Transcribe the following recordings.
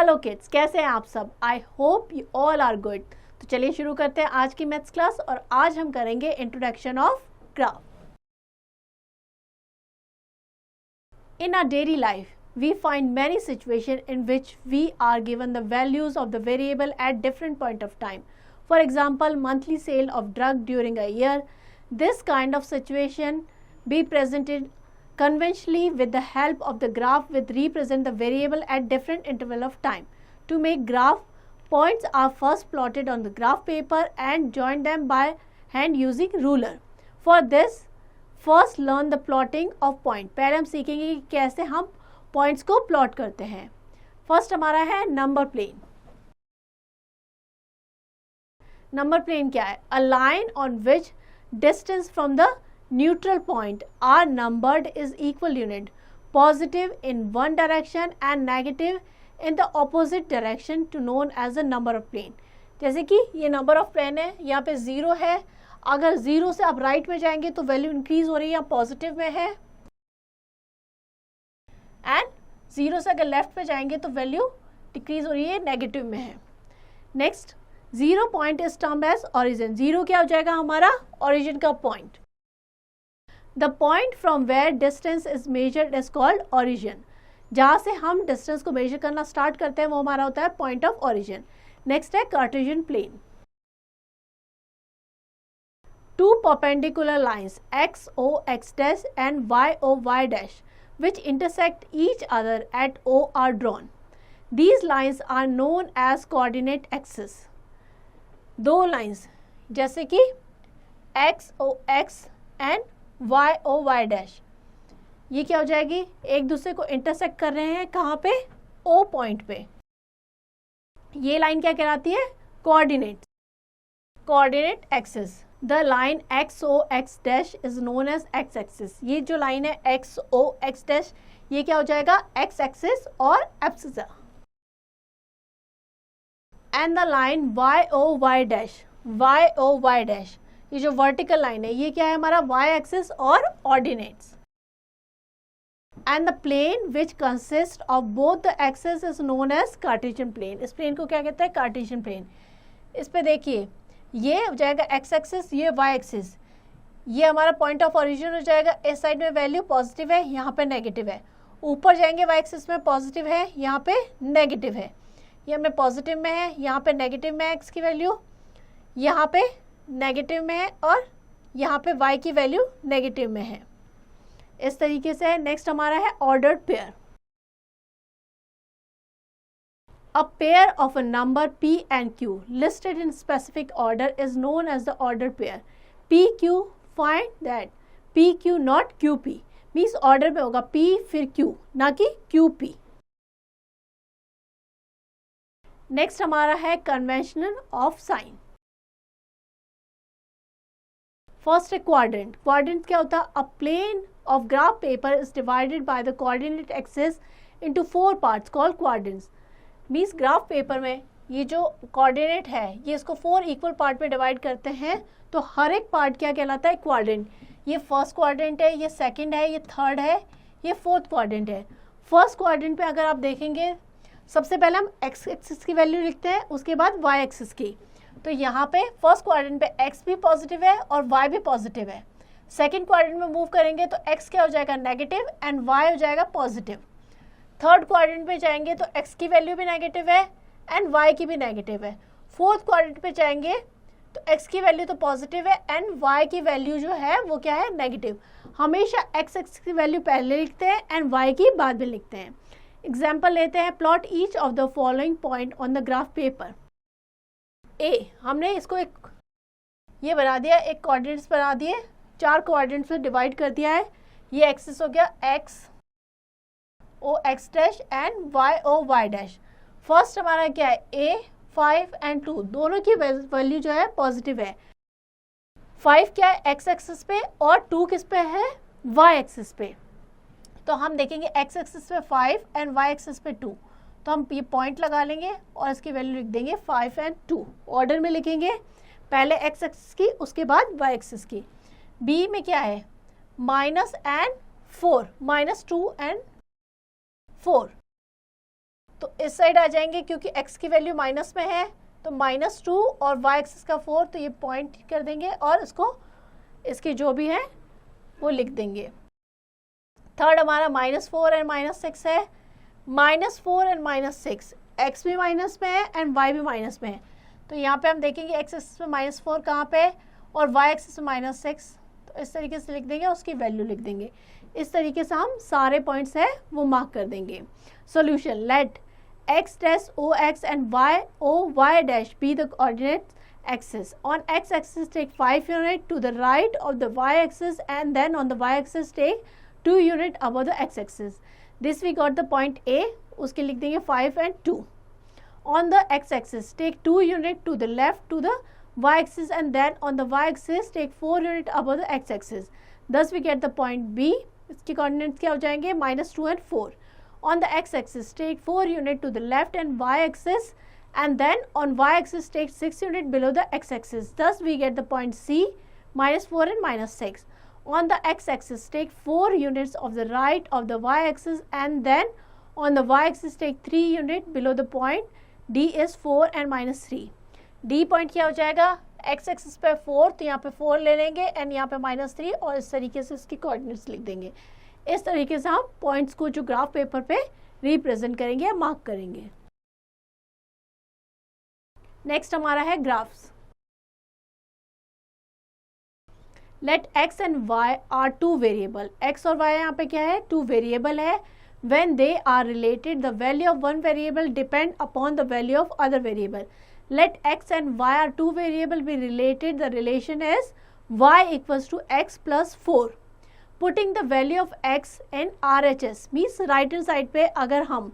Hello kids, कैसे हैं आप सब? I hope you all are good. तो चलिए शुरू करते हैं आज की मैथ्स क्लास और आज हम करेंगे introduction of graph. In our daily life, we find many situations in which we are given the values of the variable at different point of time. For example, monthly sale of drug during a year. This kind of situation be presented conventionally with the help of the graph which represent the variable at different interval of time. To make graph, points are first plotted on the graph paper and joined them by hand using ruler. For this, first learn the plotting of point. पहले हम सीखेंगे कि कैसे हम points को plot करते हैं। First हमारा है नंबर प्लेन। नंबर प्लेन क्या है? A line on which distance from the neutral point are numbered is equal unit, positive in one direction and negative in the opposite direction to known as a number of plane. जैसे कि ये number of plane है, यहाँ पे 0 है। अगर 0 से आप राइट में जाएंगे तो वैल्यू इंक्रीज हो रही है, या पॉजिटिव में है, एंड 0 से अगर लेफ्ट पे जाएंगे तो वैल्यू डिक्रीज हो रही है, नेगेटिव में है। Next, 0 point is termed as origin. 0 क्या हो जाएगा? हमारा ओरिजिन का point. The point from where distance is measured is called origin. जहाँ से हम डिस्टेंस को मेजर करना स्टार्ट करते हैं वो हमारा होता है पॉइंट ऑफ ओरिजिन। नेक्स्ट है Cartesian plane. Two perpendicular lines x o x dash and y o y dash which intersect each other at O are drawn. These lines are known as coordinate axes. दो lines जैसे कि x o x and y o y dash, ये क्या हो जाएगी? एक दूसरे को इंटरसेक्ट कर रहे हैं कहाँ पे? O पॉइंट पे। ये लाइन क्या कहलाती है? Coordinate. Coordinate axis. The line X O X dash is known as X axis. ये जो लाइन है एक्स ओ एक्स डैश, ये क्या हो जाएगा? एक्स एक्सिस और abscissa. And the line Y O Y dash, Y O Y dash, ये जो वर्टिकल लाइन है ये क्या है? हमारा वाई एक्सिस और ordinates. And the plane which consist of both the axis is known as Cartesian plane. इस plane को क्या कहते हैं? Cartesian plane. इस पे देखिए, ये हो जाएगा एक्स एक्सिस, ये वाई एक्सिस, ये हमारा पॉइंट ऑफ ओरिजिन हो जाएगा। इस साइड में वैल्यू पॉजिटिव है, यहाँ पे नेगेटिव है। ऊपर जाएंगे वाई एक्सिस में पॉजिटिव है, यहाँ पे नेगेटिव है। ये हमें पॉजिटिव में है, यहाँ पे नेगेटिव में है एक्स की वैल्यू, यहाँ पे नेगेटिव में है, और यहाँ पे वाई की वैल्यू नेगेटिव में है। इस तरीके से है। नेक्स्ट हमारा है ordered pair. A pair of a number p and q listed in specific order is known as the ordered pair. PQ, find that PQ not QP, means order में होगा P फिर Q, ना कि QP. Next हमारा है conventional of sign. First है quadrant. Quadrant क्या होता है? A plane of graph paper is divided by the coordinate axis into 4 parts called quadrants. Means graph paper में ये जो कोऑर्डिनेट है ये इसको 4 इक्वल पार्ट में डिवाइड करते हैं, तो हर एक पार्ट क्या कहलाता है? क्वाड्रेंट। ये फर्स्ट क्वाड्रेंट है, ये सेकंड है, ये थर्ड है, ये फोर्थ क्वाड्रेंट है। फर्स्ट क्वाड्रेंट पे अगर आप देखेंगे, सबसे पहले हम एक्स एक्सिस की वैल्यू लिखते हैं, उसके बाद वाई एक्सिस की। तो यहाँ पे फर्स्ट क्वाड्रेंट पे एक्स भी पॉजिटिव है और वाई भी पॉजिटिव है। सेकेंड क्वाड्रेंट में मूव करेंगे तो एक्स क्या हो जाएगा? नेगेटिव, एंड वाई हो जाएगा पॉजिटिव। थर्ड क्वाड्रेंट पे जाएंगे तो x की वैल्यू भी नेगेटिव है एंड y की भी नेगेटिव है। फोर्थ क्वाड्रेंट पे जाएंगे तो x की वैल्यू तो पॉजिटिव है एंड y की वैल्यू जो है वो क्या है? नेगेटिव। हमेशा x की वैल्यू पहले लिखते हैं एंड y की बाद में लिखते हैं। एग्जाम्पल लेते हैं। Plot each of the following point on the graph paper. A, हमने इसको एक ये बना दिया, एक कोऑर्डिनेट्स बना दिए, 4 कोऑर्डिनेट्स में डिवाइड कर दिया है। ये एक्सिस हो गया x O X dash and Y O Y dash. First हमारा क्या है? a, 5 एंड 2, दोनों की वैल्यू जो है पॉजिटिव है। 5 क्या है? एक्स एक्सिस पे, और 2 किस पे है? वाई एक्सिस पे। तो हम देखेंगे एक्स एक्सिस पे 5 एंड वाई एक्सिस पे 2, तो हम ये पॉइंट लगा लेंगे और इसकी वैल्यू लिख देंगे 5 एंड 2। ऑर्डर में लिखेंगे, पहले एक्स एक्सिस की, उसके बाद वाई एक्सिस की। बी में क्या है? -4, -2 एंड 4। तो इस साइड आ जाएंगे क्योंकि x की वैल्यू माइनस में है, तो -2 और y एक्सिस का 4, तो ये पॉइंट कर देंगे और इसको इसकी जो भी है वो लिख देंगे। थर्ड हमारा -4 एंड -6 है। -4 एंड -6, x भी माइनस में है एंड y भी माइनस में है, तो यहाँ पे हम देखेंगे x एक्सिस में -4 कहाँ पे है और y एक्सिस में -6, तो इस तरीके से लिख देंगे, उसकी वैल्यू लिख देंगे। इस तरीके से हम सारे पॉइंट्स हैं वो मार्क कर देंगे। Solution, let x dash o x and y o y dash be the coordinate axis. On x axis take 5 unit to the right of the y axis and then on the y axis take 2 unit above the x axis. This we got the point A, उसके लिख देंगे 5 and 2. On the x axis take 2 unit to the left to the y axis and then on the y axis take 4 unit above the x axis. Thus we get the point B. इसके coordinates क्या हो जाएंगे, -2 and 4. On the x axis take 4 unit to the left and y axis and then on y axis take 6 unit below the x axis. Thus we get the point C, -4 and -6. On the x axis take 4 units of the right of the y axis and then on the y axis take 3 unit below the point D is 4 and -3. D point क्या हो जाएगा, x axis पे 4, तो यहाँ पे 4 ले लेंगे and यहाँ पे -3 और इस तरीके से इसकी कोऑर्डिनेट्स लिख देंगे। इस तरीके से हम पॉइंट्स को जो ग्राफ पेपर पे रिप्रेजेंट करेंगे या मार्क करेंगे। नेक्स्ट हमारा है graphs. Let x and y are 2 variable, x और y यहाँ पे क्या है, 2 वेरिएबल है। when they are related the value of one variable depend upon the value of other variable. Let x and y are 2 variable be related, the relation is y equals to x plus 4. Putting the value of x in RHS means right hand side पे अगर हम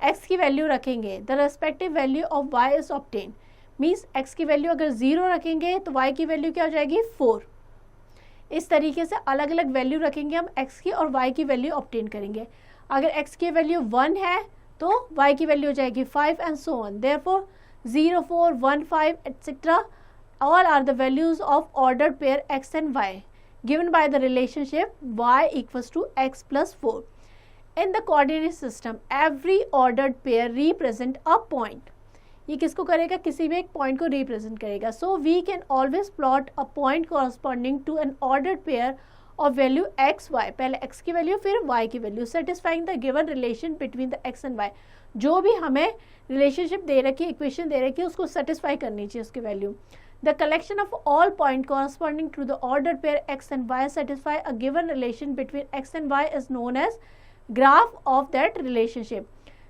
x की value रखेंगे the respective value of y is obtained. Means x की value अगर 0 रखेंगे तो y की वैल्यू क्या हो जाएगी, 4. इस तरीके से अलग अलग वैल्यू रखेंगे हम x की और y की वैल्यू ऑब्टेन करेंगे। अगर x की वैल्यू 1 है तो y की वैल्यू हो जाएगी 5 and so on. Therefore 0, 4, 1, 5 etc. all are the values of ordered pair x and y given by the relationship y equals to x plus 4. In the coordinate system every ordered pair represent a point. ये किसको करेगा, किसी भी एक point को represent करेगा। So we can always plot a point corresponding to an ordered pair of value X Y, पहले x की वैल्यू फिर y की value, satisfying the given relation between the x and y। जो भी हमें relationship दे रखी है, इक्वेशन दे रखी है, उसको सेटिस्फाई करनी चाहिए उसकी value. The collection of all point corresponding to the ordered pair x and y satisfy a given relation between x and y is known as graph of that relationship.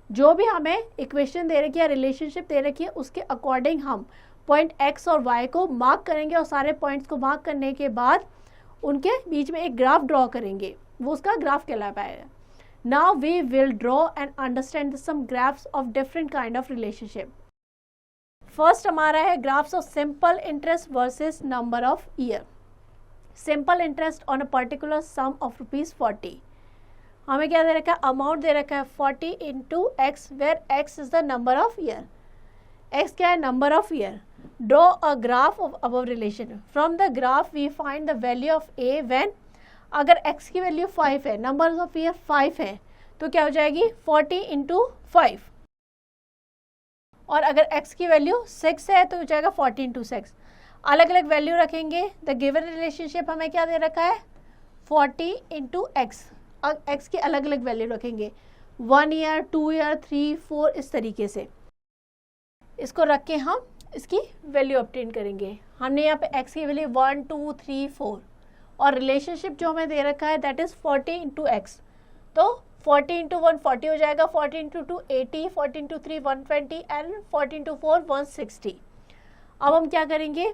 जो भी हमें इक्वेशन दे रखी है, relationship दे रखी है, उसके according हम पॉइंट x और y को मार्क करेंगे और सारे पॉइंट्स को मार्क करने के बाद उनके बीच में एक ग्राफ ड्रॉ करेंगे, वो उसका ग्राफ कहलाता है। Now we will draw and understand some graphs of different kind of relationship. First हमारा है graphs of simple interest versus number of year. Simple interest on a particular sum of ₹40। हमें क्या दे रखा है, अमाउंट दे रखा है 40 into X, where X is the number of year. X क्या है, number of year. Draw a graph of above relation. From the graph we find the value of A when, अगर x की वैल्यू 5 है, number of year 5 है, तो क्या हो जाएगी 40 इंटू 5। और अगर x की वैल्यू 6 है तो हो जाएगा 40 इंटू 6। अलग अलग वैल्यू रखेंगे। द गिवन रिलेशनशिप हमें क्या दे रखा है, 40 इंटू एक्स। x की अलग अलग वैल्यू रखेंगे, 1 ईयर, 2 ईयर, 3, 4, इस तरीके से इसको रख के हम इसकी वैल्यू ऑब्टेन करेंगे। हमने यहाँ पे x की वैल्यू 1, 2, 3, 4 और रिलेशनशिप जो हमें दे रखा है दैट इज 40 इंटू एक्स। तो 40 इंटू 1 40 हो जाएगा, 40 इंटू 2 80, 40 इंटू 3 120 एंड 40 इंटू 4 160। अब हम क्या करेंगे,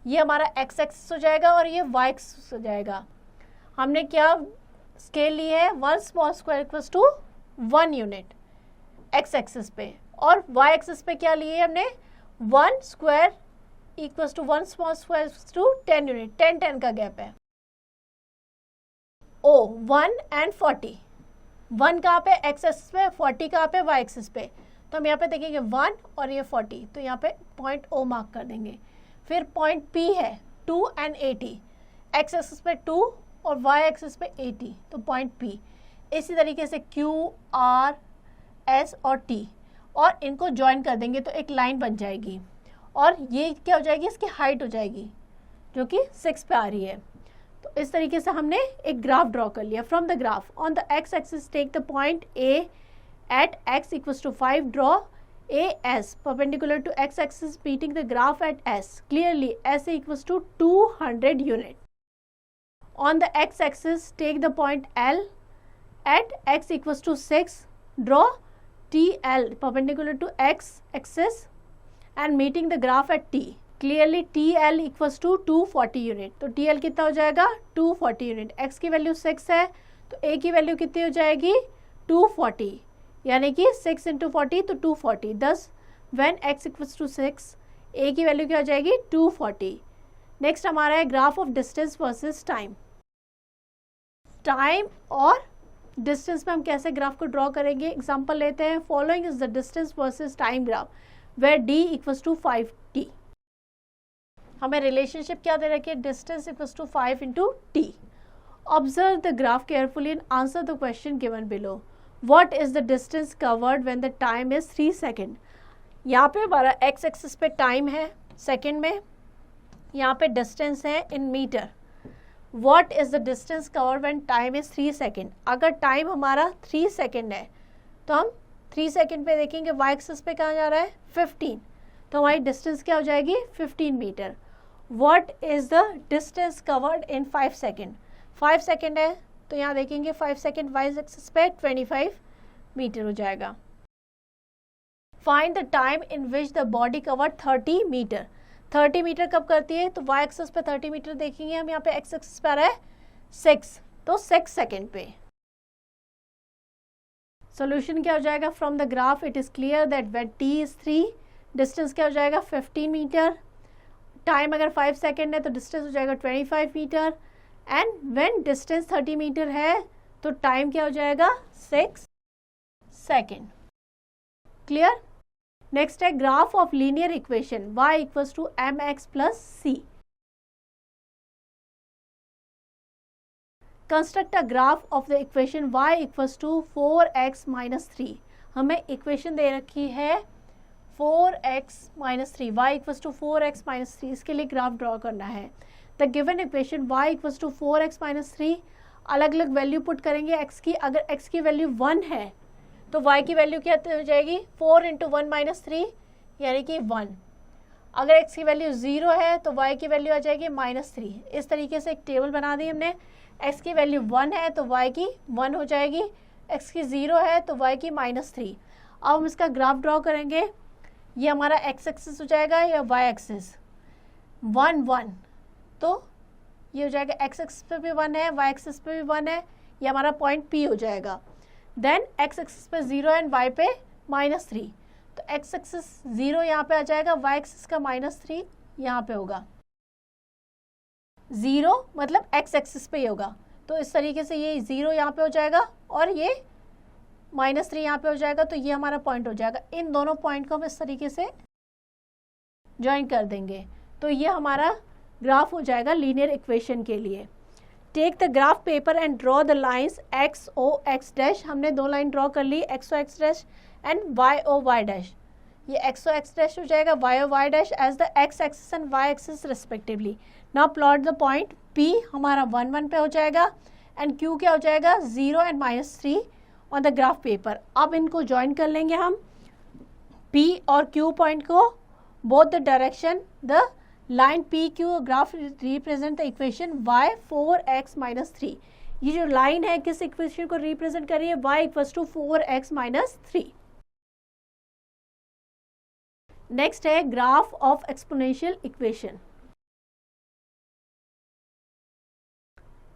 ये हमारा x एक्सिस हो जाएगा और ये y एक्सिस हो जाएगा। हमने क्या स्केल ली है, 1 small square equals to 1 unit x axis पे, और y एक्सिस पे क्या लिए हमने, 1 square equals to 1 small square to 10 unit, 10 10 का गैप है। ओ 1 एंड 40, 1 कहाँ पे, x एक्सिस पे, 40 कहाँ पे, y एक्सिस पे। तो हम यहाँ पे देखेंगे 1 और ये 40, तो यहाँ पे पॉइंट O मार्क कर देंगे। फिर पॉइंट P है 2 एंड 80, x एक्सिस पे 2 और y एक्सिस पे 80, तो पॉइंट P। इसी तरीके से Q, R, S और T, और इनको ज्वाइन कर देंगे तो एक लाइन बन जाएगी, और ये क्या हो जाएगी, इसकी हाइट हो जाएगी जो कि 6 पे आ रही है। तो इस तरीके से हमने एक ग्राफ ड्रॉ कर लिया। From the graph on the X axis take the point A at x equals to 5, draw AS perpendicular to x axis meeting the graph at S. Clearly S equals to 200 unit. On the x axis take the point L at x equals to 6, draw TL perpendicular to x axis and meeting the graph at T. Clearly TL equals to 240 unit. तो TL कितना हो जाएगा, 240 unit. x की value 6 है तो a की value कितनी हो जाएगी, 240, यानी कि 6 इंटू 40 तो 240। दस when x equals to 6 a की वैल्यू क्या हो जाएगी, 240। नेक्स्ट हमारा है graph of distance versus time. Time और डिस्टेंस में हम कैसे ग्राफ को ड्रॉ करेंगे, एग्जांपल लेते हैं। Following is the distance versus time graph where d equals to 5t। हमें रिलेशनशिप क्या दे रखी है, distance equals to 5 into t। Observe the graph carefully and answer the question given below. What is the distance covered when the time is 3 second. यहाँ पे हमारा x axis पे time है सेकेंड में, यहाँ पे डिस्टेंस है in meter. What is the distance covered when time is 3 second. अगर टाइम हमारा 3 सेकेंड है तो हम 3 सेकेंड पे देखेंगे y एक्सिस पे कहाँ जा रहा है, 15, तो हमारी डिस्टेंस क्या हो जाएगी, 15 metre. What is the distance covered in 5 second. 5 second है तो यहाँ देखेंगे 5 सेकेंड वाइज एक्सिस पे 25 मीटर हो जाएगा। Find the time in which the body cover 30 metre. 30 metre कब करती है, तो वाई एक्सिस पे 30 मीटर देखेंगे हम, यहाँ पे एक्स एक्सिस पे आ रहा है 6, तो 6 सेकेंड पे। सोल्यूशन क्या हो जाएगा, from the graph it is clear that when t is 3, distance क्या हो जाएगा 15 मीटर। टाइम अगर 5 सेकेंड है तो डिस्टेंस हो जाएगा 25 metre, and when distance 30 metre है तो टाइम क्या हो जाएगा 6 सेकेंड। क्लियर। नेक्स्ट है graph of linear equation y equals to mx plus c। Construct a graph of the equation y equals to 4x minus 3। हमें equation दे रखी है 4x minus 3, y equals to 4x minus 3, इसके लिए graph draw करना है। The given equation y equals to 4x minus 3, अलग अलग वैल्यू पुट करेंगे x की। अगर x की वैल्यू 1 है तो y की वैल्यू क्या हो जाएगी, 4 इंटू 1 माइनस 3, यानी कि 1। अगर x की वैल्यू 0 है तो y की वैल्यू आ जाएगी माइनस 3। इस तरीके से एक टेबल बना दी हमने। x की वैल्यू 1 है तो y की 1 हो जाएगी, x की 0 है तो y की माइनस 3। अब हम इसका ग्राफ ड्रॉ करेंगे। ये हमारा x एक्सिस हो जाएगा या y एक्सिस, 1 1, तो ये हो जाएगा x एक्सिस पे भी 1 है, y एक्सिस पे भी 1 है, ये हमारा पॉइंट P हो जाएगा। देन x एक्सिस पे 0 एंड y पे माइनस 3, तो x एक्सिस 0 यहाँ पे आ जाएगा, y एक्सिस का माइनस 3 यहाँ पे होगा। 0 मतलब x एक्सिस पे ही होगा, तो इस तरीके से ये 0 यहाँ पे हो जाएगा और ये माइनस 3 यहाँ पे हो जाएगा, तो ये हमारा पॉइंट हो जाएगा। इन दोनों पॉइंट को हम इस तरीके से ज्वाइन कर देंगे, तो ये हमारा ग्राफ हो जाएगा लीनियर इक्वेशन के लिए। Take the graph paper and draw the lines X O X dash. हमने 2 लाइन ड्रॉ कर ली, X O X dash and Y O Y dash. ये एक्स ओ एक्स डैश हो जाएगा, Y O Y dash as the X axis and Y axis respectively. Now plot the point P, हमारा 1 1 पे हो जाएगा, and Q क्या हो जाएगा 0 and minus 3 on the graph paper. अब इनको ज्वाइन कर लेंगे हम, P और Q पॉइंट को, both the direction. The line P Q graph represent the equation y 4x minus 3। ये जो लाइन है किस इक्वेशन को रिप्रेजेंट कर रही है, y equals to 4x minus 3। Next है graph of exponential equation.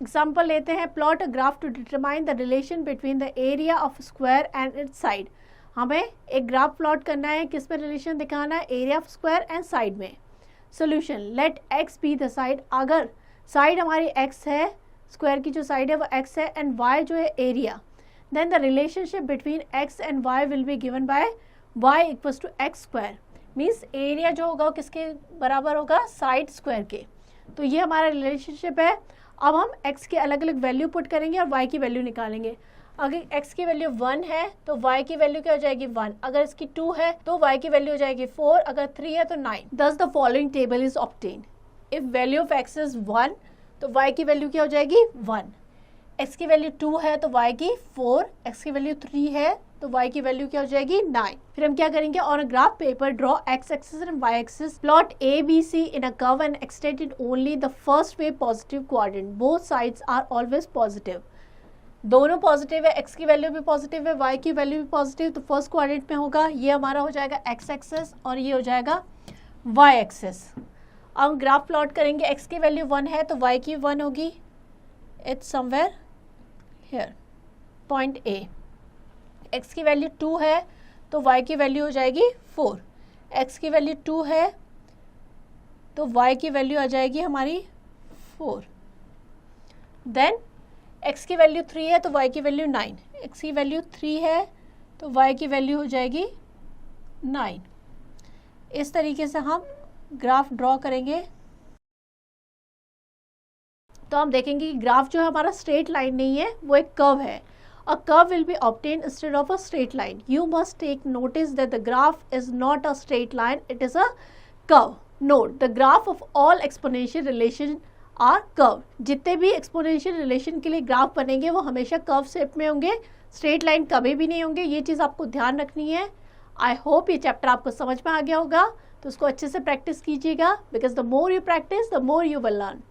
Example लेते हैं, plot a graph to determine the relation between the area of square and its side. हमें एक ग्राफ प्लॉट करना है, किस में रिलेशन दिखाना है, area of square and side में। Solution, let x be the side. अगर साइड हमारी x है, स्क्वायर की जो साइड है वो x है, एंड y जो है area, then the relationship between x and y will be given by y equals to X square. Means area जो होगा वो किसके बराबर होगा, साइड स्क्वायर के। तो ये हमारा रिलेशनशिप है। अब हम x के अलग अलग वैल्यू पुट करेंगे और y की वैल्यू निकालेंगे। अगर x की वैल्यू 1 है तो y की वैल्यू क्या हो जाएगी 1, अगर इसकी 2 है तो y की वैल्यू हो जाएगी 4, अगर 3 है तो 9। दस the following table is obtained. If value of x is 1 तो y की वैल्यू क्या हो जाएगी 1, x की वैल्यू 2 है तो y की 4, x की वैल्यू 3 है तो y की वैल्यू क्या हो जाएगी 9। फिर हम क्या करेंगे, on a graph paper draw x axis and y axis, plot a b c in a curve and extend in only the first way positive quadrant, both sides are always positive. दोनों positive है, x की value भी positive है, y की value भी positive, तो first quadrant में होगा ये हमारा हो जाएगा x एक्सिस और ये हो जाएगा y एक्सिस। अब ग्राफ प्लॉट करेंगे, x की वैल्यू 1 है तो y की 1 होगी, it's somewhere here point A। x की वैल्यू 2 है तो y की वैल्यू हो जाएगी 4, x की वैल्यू 2 है तो y की वैल्यू आ जाएगी हमारी 4। देन x की वैल्यू 3 है तो y की वैल्यू 9, x की वैल्यू 3 है तो y की वैल्यू हो जाएगी 9। इस तरीके से हम ग्राफ ड्रॉ करेंगे तो हम देखेंगे कि ग्राफ जो है हमारा स्ट्रेट लाइन नहीं है, वो एक कर्व है। A curve will be obtained instead of a straight line. You must take notice that the graph is not a straight line, it is a curve. Note, the graph of all exponential relation are curve. जितने भी exponential relation के लिए graph बनेंगे वो हमेशा curve shape में होंगे, straight line कभी भी नहीं होंगे। ये चीज़ आपको ध्यान रखनी है। आई होप ये चैप्टर आपको समझ में आ गया होगा, तो उसको अच्छे से प्रैक्टिस कीजिएगा, because the more you practice the more you will learn.